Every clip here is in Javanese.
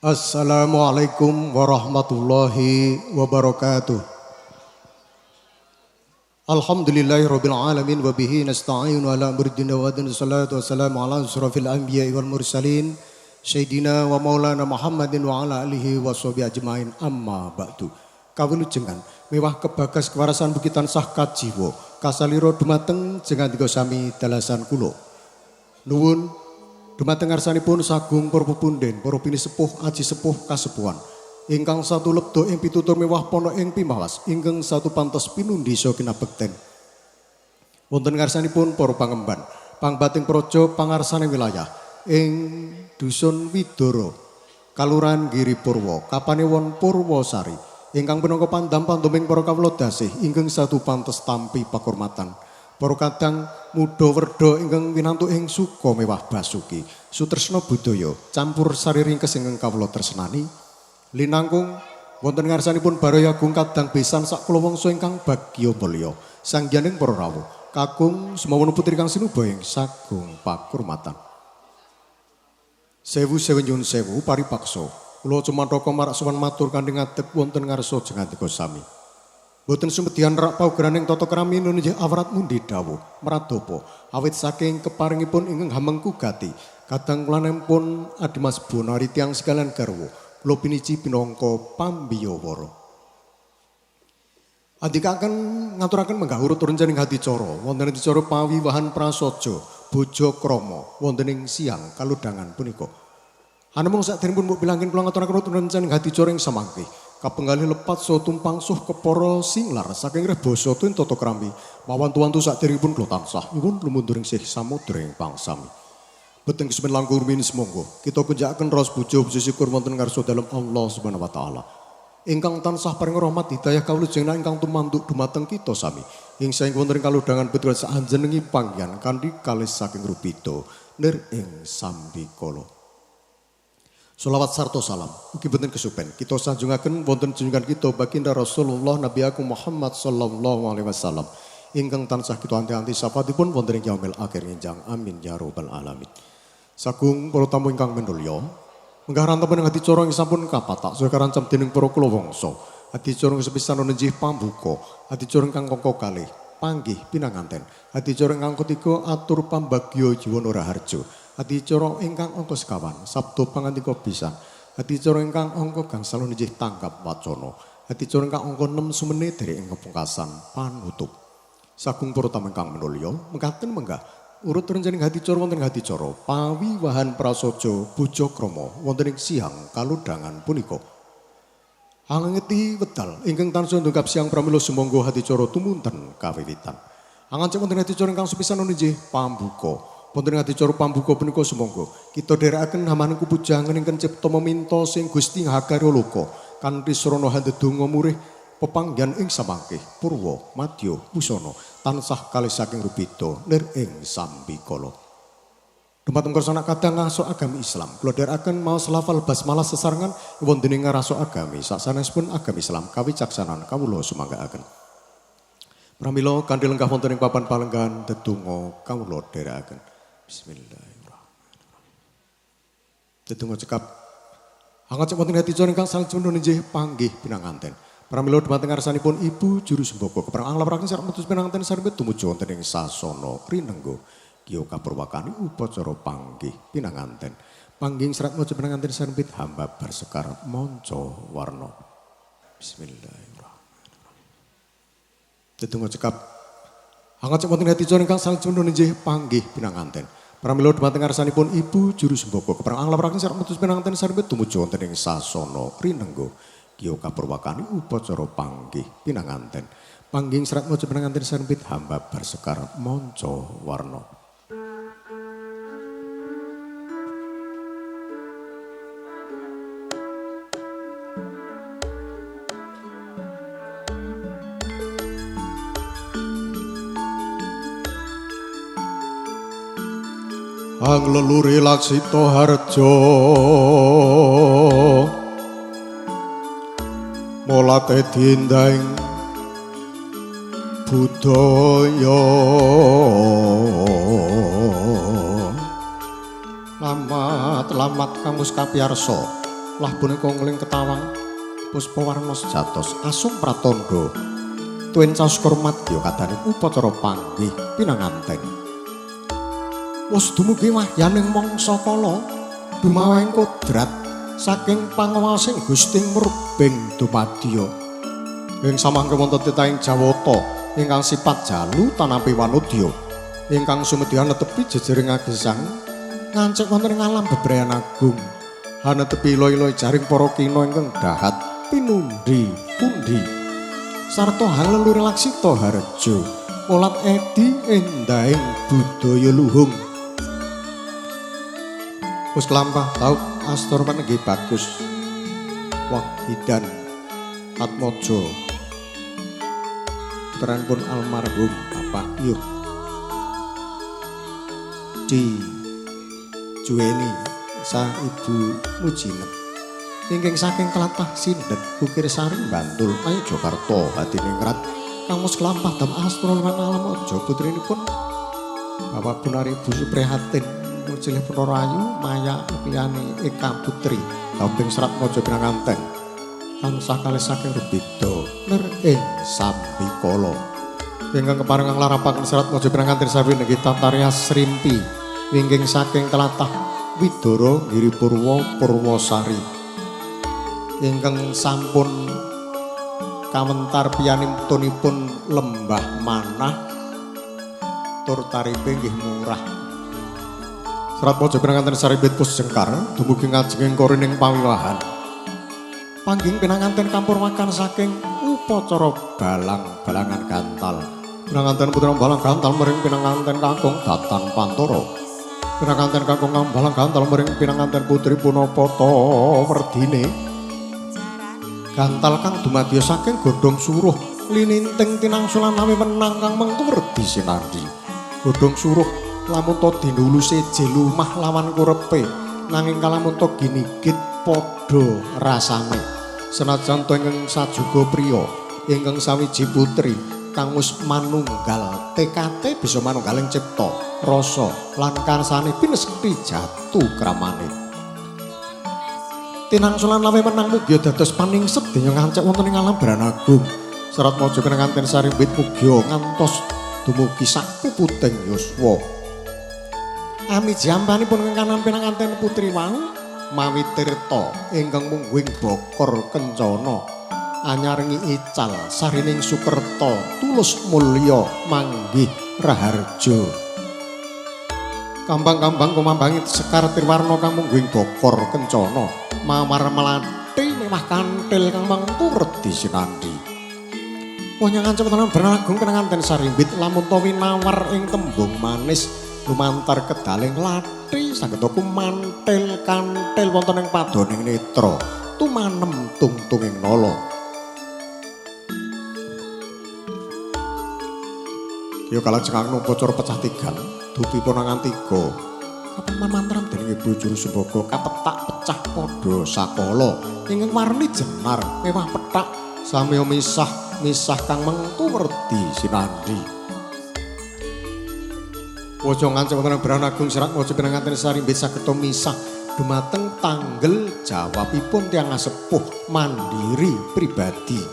Assalamualaikum warahmatullahi wabarakatuh. Alhamdulillahirabbil alamin wa bihi nasta'inu ala amri din wa din salatu wassalamu ala asrofil anbiya'i wal mursalin sayyidina wa maulana Muhammadin wa ala alihi wa sahbihi ajmain amma ba'du. Kawulujengan mewah kebagas kewarasan bukitan sah kajiwa kasalira dumateng jengantika sami dalasan kula. Nuwun dumateng ngarsanipun sagung para pepunden, para pinisepuh aji sepuh kasepuhan. Ingkang satu lebdo ing pitutur mewah pono ing pimawas, ingkang satu pantes pinundi saha kinabekten. Wonten ngarsanipun para pangemban, pangbating praja pangarsane wilayah ing dusun Widoro, Kalurahan Giripurwa, Kapanewon Purwosari, ingkang pinangka pandam panduming para kawula dasih, ingkang satu pantes tampi pakurmatan. Para kadang muda werda ingkang winantu ing suka mewah basuki sutresna budaya campur sari ringkes ingkang kawula tresnani linangkung wonten ngarsanipun Baraya Agung kadang besan sak kula wangsa ingkang bagya mulya sangyaning para rawuh kakung semawana putri kang sinuba ing sagung pakurmatan. Sewu nyuwun sewu paripaksa kula cumataka marak sowan matur kanthi ngadeg wonten ngarsa jengantika sami. Boten sumedyan rak paugraning tata krami nunjih awrat mundi dawuh mradapa awit saking keparingipun ingkang hamengku gati kadang kulanipun Adimas Bonari tiyang sekalian garwa kula piniji pinangka pambiyawara. Andikaken ngaturaken menggah urut rencananing hadicara wonten adicara pawiwahan prasaja bojo krama wonten ing siang kaludhangan punika. Anamung sakderengipun mbok bilangken kula ngaturaken urut rencananing hadicara ing samangke. Kapenggalih lepat so tumpang suh kepara singlar saking reh basa tuwin tata krami mawantu-wantu sakderengipun kula tansah nyuwun lumunduring sih samudra ing pangsami. Beteng kesupen langkung rumiyin semonggo kita kunjakaken ras bojo syukur wonten ngarsa dalem Allah Subhanahu wa taala. Ingkang tansah paring rahmat hidayah kawulujengna ingkang tumanduk dumateng kita sami. Ing saeng wonten kaludhangan betul saanjenengi panggihan kanthi kalih saking rupita nir ing sambikala. Sholawat sarta salam ugi boten kesupen kita sanjungaken wonten junjungan kita baginda Rasulullah Nabi Agung Muhammad sallallahu alaihi wasallam ingkang tansah kita anti-anti syafaatipun wonten ing yaumil akhir ngenjang amin ya rabbal alamin. Sagung para tamu ingkang minulya menggah rantepan hadicara ing sampun kapatak saha karancam dening para kula wangsa. Hadicara sepisan nenjih pambuka, hadicara ingkang angka kalih panggih pinanganten, hadicara ingkang ketiga atur pambagya jiwana raharja. Adicara ingkang angka sekawan sabda pangandika pisan. Adicara ingkang angka gangsal nijih tangkap wacana. Adicara ingkang angka 6 sumene derek ing pungkasan panutup. Sagung para tamu ingkang minulya, mengkaten menggah urut rencaning hadicara wonten hadicara pawiwahan prasaja bojo krama wonten ing siang kaludhangan punika. Angeti wedal ingkang tansah ndungkap siang pramila sumangga hadicara tumunten kawiwitan. Angancik wonten hadicara ingkang sepisan nijih pambuka. Wonten hadicara pambuka punika sumangga kita dherekaken hamanku pujangan ingkang cipta meminta sing Gusti Hakarya Loka kanthi srana handedonga murih pepanggihan ing samangke purwa madya wusana tansah kalih saking rupita nir ing sambikala. Dumateng karsana kadang ngaso agami Islam kula dherekaken maos lafal basmalah sesarengan wonten ing ngarasa agami sasanèspun agami Islam kawicaksanan kawula sumanggaaken. Pramila kanthi lenggah wonten ing papan palenggan dedonga kawula dherekaken. Bismillahirrahmanirrahim. Dedonga cekap. Angkat wonten hadicara ingkang salajengipun nggih panggih pinanganten. Pramila dumateng ngarsanipun Ibu Juru Sembaka kepareng anglapraken sareng metus pinanganten sareng tumuju wonten ing sasana rinengga kiyo kapurwakani upacara panggih pinanganten. Panggih serat maca pinanganten sareng hamba bersekar manca warna. Bismillahirrahmanirrahim. Dedonga cekap. Angkat wonten hadicara ingkang salajengipun nggih panggih pinanganten. Pramila dumateng ngarsanipun Ibu Juru Sembaka kepareng anglapraken sareng metus pinanganten sareng tumuju wonten ing sasana rinengga kiyo kapurwakani upacara panggih pinanganten. Panggih serat maca pinanganten sareng hamba bersekar manca warna. Ang leluri Laksita Harja molate dinding budaya lamat kamus kapiyarsa lah punika ngling ketawang Puspawarna sejatos asung pratandha tuwin caos kurmat ya kadaning upacara panggih pinanganten. Wus dumugi wahyaning mangsa kala dumawahing kodrat saking panguwasing Gusti Murbeng dumadya ing samangke wonten titahing Jawata ingkang sipat jalu tanampi wanudya ingkang sumedya netepi jejering agesang ngancik wonten ing alam bebrayan agung hanetepi ilo-ilo jaring para kina ingkang dahat pinundi pundi sarta halelure laksita harja polat edi endahing budaya luhung. Wis lampah tau astur menggih bagus Wahidan Atmaja putranipun almarhum Bapak Yuh di Juweni sah Ibu Mujinem ingkang saking tlatah Sindet Bukir Sari Bantul Ayu Jakarta hadiningrat kamus kelampah dam astra lan alam aja putrinipun Bapak Bunari Ibu Suprihatin Cilih Punarayu Maya liyane Eka Putri Tamping Serat Mojo Pinanganten tansah kalih saking rubeda ler ing sambikala ingkang keparengang larapaken Serat Mojo Pinanganten sawi nggih Tatarya Srimpi wingking saking tlatah Widara Giripurwa Purwosari ingkang sampun kawentar piyanipun Lembah Manah tur taripe nggih murah. Serat Mojo Pinanganten Saribit Pusjengkar dumugi ngajenging korining pawiwahan pangging pinanganten kampur makan saking upacara balang-balangan gantal pinanganten putra balang gantal mering pinanganten kakung Datan Pantoro pinanganten kakung balang gantal mering pinanganten putri Punapata Werdine gantal kang dumadya saking godhong suruh lininting tinangsulan nami menang kang mengku werdi sinandi godhong suruh lamun to dinuluse jelumah lawan kurepe nanging kalamun to ginigit padha rasane senajan to ingkang sajuga priya ingkang sawiji putri kang wis manunggal TKT bisa manunggaling cipta rasa lan karsane pinesti jatuh kramane tinangsulan lawe menang mugi dados paningset denya ngancek wonten ing alam Branagung Serat Mojo Pinanganten Sarimbit mugi ngantos dumugi sapuputing yuswa ami jambanipun kanan pinanganten putri wau mawi tirta ingkang mungguing bokor kencana anyarengi ical sarining sukerta tulus mulya manggih raharja kambang-kambang kumambangi sekar tirwarna kang mungguing bokor kencana mawar melati mewah kanthil kang mengku redi sinandi wonyangan cepetanan Branagung pinanganten Sarimbit lamun to winawar ing tembung manis lumantar kedaling lathi saged mantel kanthil wonten ing padoning netra tumanem tungtunging nala. Ya kalajenging upacara pecah tigan dupipun ngantiga kapan mantram dening Ibu Juru Sembaka kapetak pecah padha sakala ingkang warni jenar mewah petak sami misah kang mengku werdi sinandi. Waja nganceng wonten Branagung Serat Mojo Pinanganten Sarimbit saged misah dumateng tanggel jawabipun tiyang sepuh mandiri pribadi.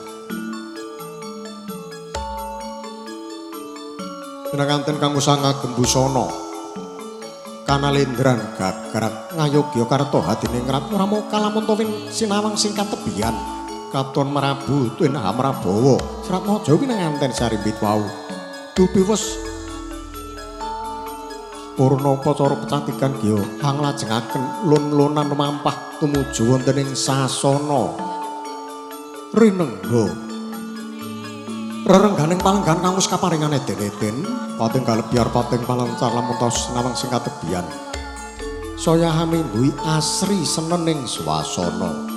Pinanganten kang usah ngagem busana kanalendran gagrak ngayogya karta hadiningrat ora mung kalamun towin sinawang sing katebian katon merabu tuwin hamrabawa Serat Mojo Pinanganten Sarimbit wau dupi wis purna upacara pecantikan giya anglajengaken lun-lunan mampah tumuju wonten ing sasana rinengga rerengganing palenggan kang wis kaparingan eden-eden pating galebyar pating palancar lamun tos nawang sing katebian saya hamindui asri senening swasana.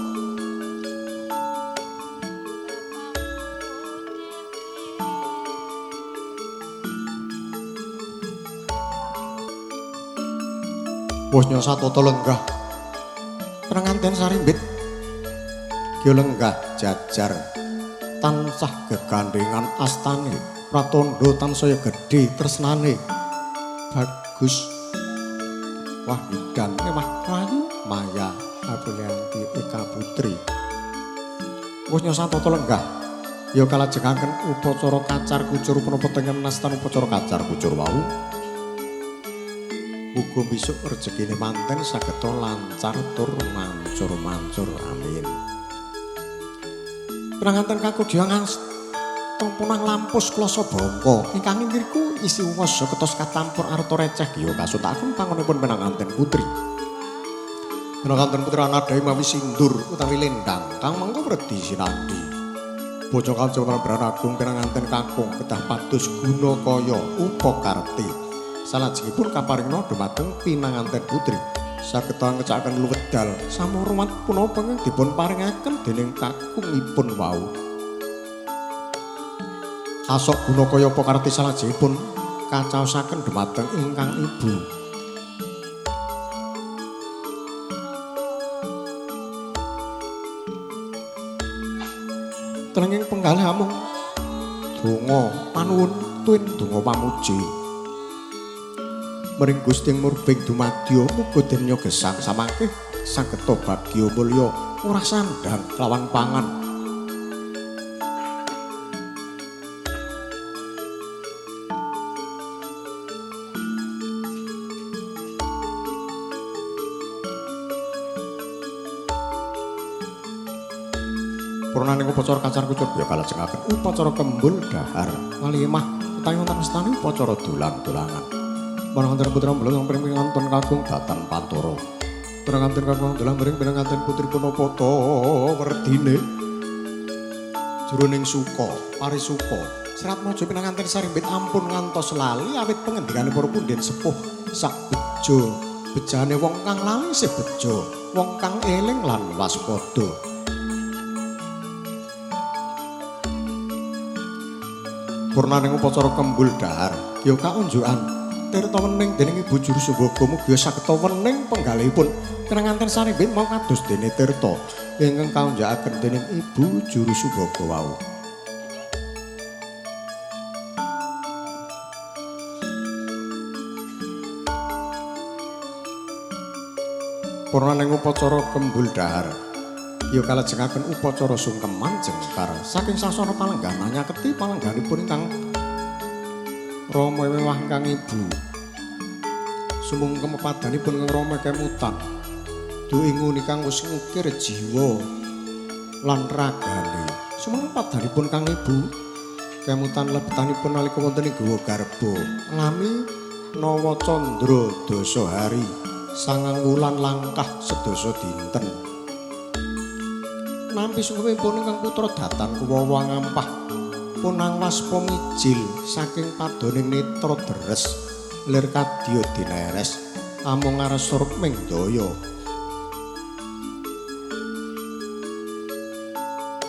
Bosnya satata lenggah Pinanganten Sarimbit ya lenggah jajar tansah gegandhengan astane pratandha tansaya gedhe tresnane bagus Wahidan mewah rayu Maya Abulyanti Eka Putri. Wis nyosat tata lenggah. Ya kalajengaken upacara kacar kucur punapa tenggen nastan upacara kacar kucur wau. Muga besok rezekine manten sageta lancar tur mancur-mancur. Amin. Penanganten kakudiangan Tumpunang lampus kloso bangka ingkang ngiriku isi wasa ketos katampur arta receh ya kasutaken pangonipun penanganten putri. Penanganten putri anadai mawi sindur utawi lendang kang mengko wedi sinandi. Bojo kaljawan Branagung penanganten kakung kedah pados guna kaya upakarti. Salajengipun kaparingna dumateng pinanganten putri sageta ngecakaken luwedal samurmat punapa ingkang dipun paringaken dening kakungipun wau. Asok guna kaya pakarti salajengipun kacaosaken dumateng ingkang ibu. Trenging penggalih amung donga panuwun tuwin donga pamuji. Mring Gusti Murbeng dumadya muga denya gesang samangke sageta bagya mulya ora sandang lawan pangan. Purnaning upacara kacar kucur ya kalajengaken upacara kembul dahar walimah utawi wonten mestani upacara dolang-dolangan. Pananganten putra mbelong pringpinganten kakung datan pantoro. Pananganten kakung dolang mring pananganten putri punapata werdine jroning suka parisuka. Serat maja pinanganten sarimbit ampun ngantos lali awit pengendikane para pundhen sepuh sak bejo. Bejane wong kang lali isih bejo, wong kang eling lan waspada. Purnaning upacara kembul dahar ya kaunjukan tirta wening dening Ibu Juru Subagha mugi sageta wening penggalihipun pinanganten sarimbit mau kados dene tirta ingkang kaunjakaken dening Ibu Juru Subagha wau. Purnaning upacara kembul dahar ya kalajengaken upacara sungkeman jengkar saking sasana palenggahan nyaketi palengganipun ingkang Rama wewah ingkang ibu sumungkem padanipun ingkang Rama kemutan duingun ingkang wis ngukir jiwa lan ragane sumungkem padanipun kang ibu kemutan lebetanipun nalika wonten ing gawa garba ngami nawa candra dasa hari sangang wulan langkah sedasa dinten. Nampi sungguhipun ingkang putra datan kuwawa ngampah punang waspa mijil saking padoning netra deres lir kadya dineres amung ngaresuruk ming daya.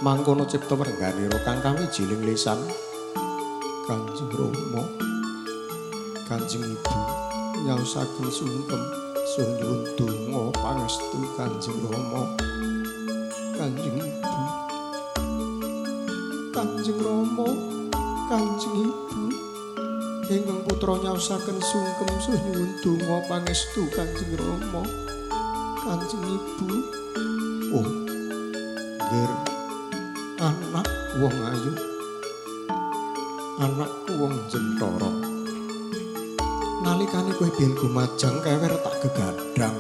Mangkono cipta wengganira kang kawijining lisan Kanjeng Rama Kanjeng Ibu nyaosaken sungkem suh nyuwun donga pangestu Kanjeng Rama. Kanjeng Ibu, Kanjeng Rama, Kanjeng Ibu, ingkang putra nyaosaken sungkem suh nyuwun donga pangestu Kanjeng Rama, Kanjeng Ibu. Oh, nggir, anak wong ayu, anakku wong jentara. Nalikane kowe biyen gumajang kewer tak gegadang,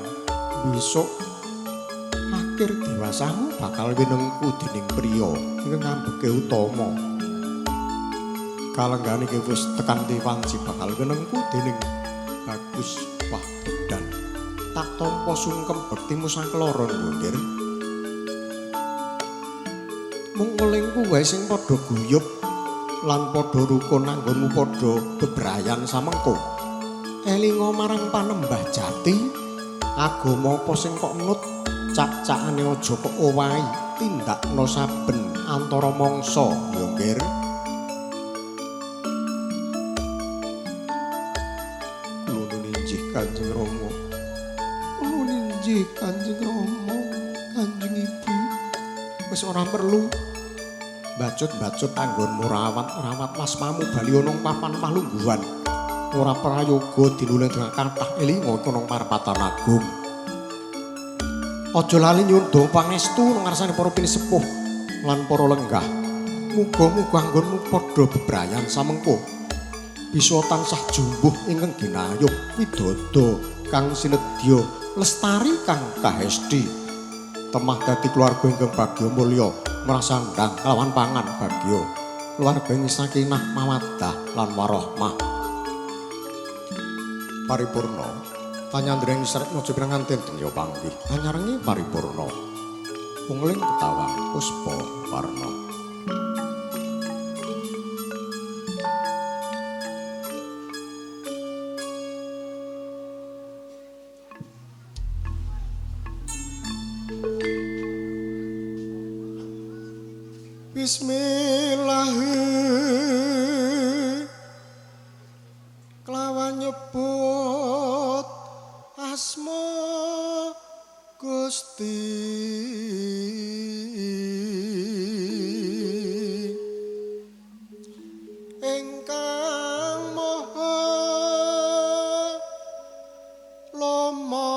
besok akhir dewasamu bakal winengku dening priya ingkang ngambeke utama. Kalenggane iki wis tekan Dewanci bakal winengku dening Bagus Wahbedan. Tak tampa sungkem bektimu sakloron nggir. Mung ngelingku wae sing padha guyub lan padha rukun anggonmu padha bebrayan samengko. Elinga marang Panembah Jati, agama apa sing kok nut cak-cakane aja kok owahi tindakna saben antara mangsa ya nggir. Kula ninjih Kanjeng Rama. Kula ninjih Kanjeng Rama, Kanjeng Ibu. Wis ora perlu bacut-bacut anggonmu rawat wasmamu bali ana papan palungguhan. Ora prayoga dinuling dengan kathah elinga iku nang parapatan agung. Aja lali nyuwun donga pangestu nang ngarsane para pinisepuh lan para lenggah. Muga-muga anggonmu padha bebrayan samengko. Bisa tansah jumbuh ingkang ginayuh widodо kang sinedya lestari kang kahesti. Temah dadi keluarga ingkang bagya mulya mrasandhang kalawan pangan bagya. Keluarga ing sakinah mawaddah lan warahmah. Paripurna. Panyandring srek mojo piranganten ya panggih. Anyarengi paripurna. Ungling ketawang puspa warna. Bismillah kelawan nyebut asma Gusti ingkang maha lama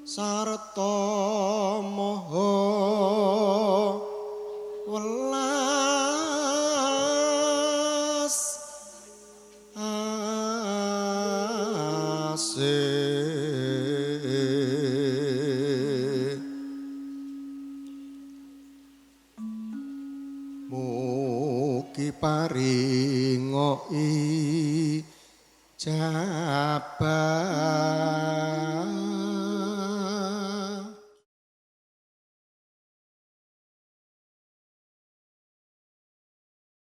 sarta maha welas mugi paringa ijabat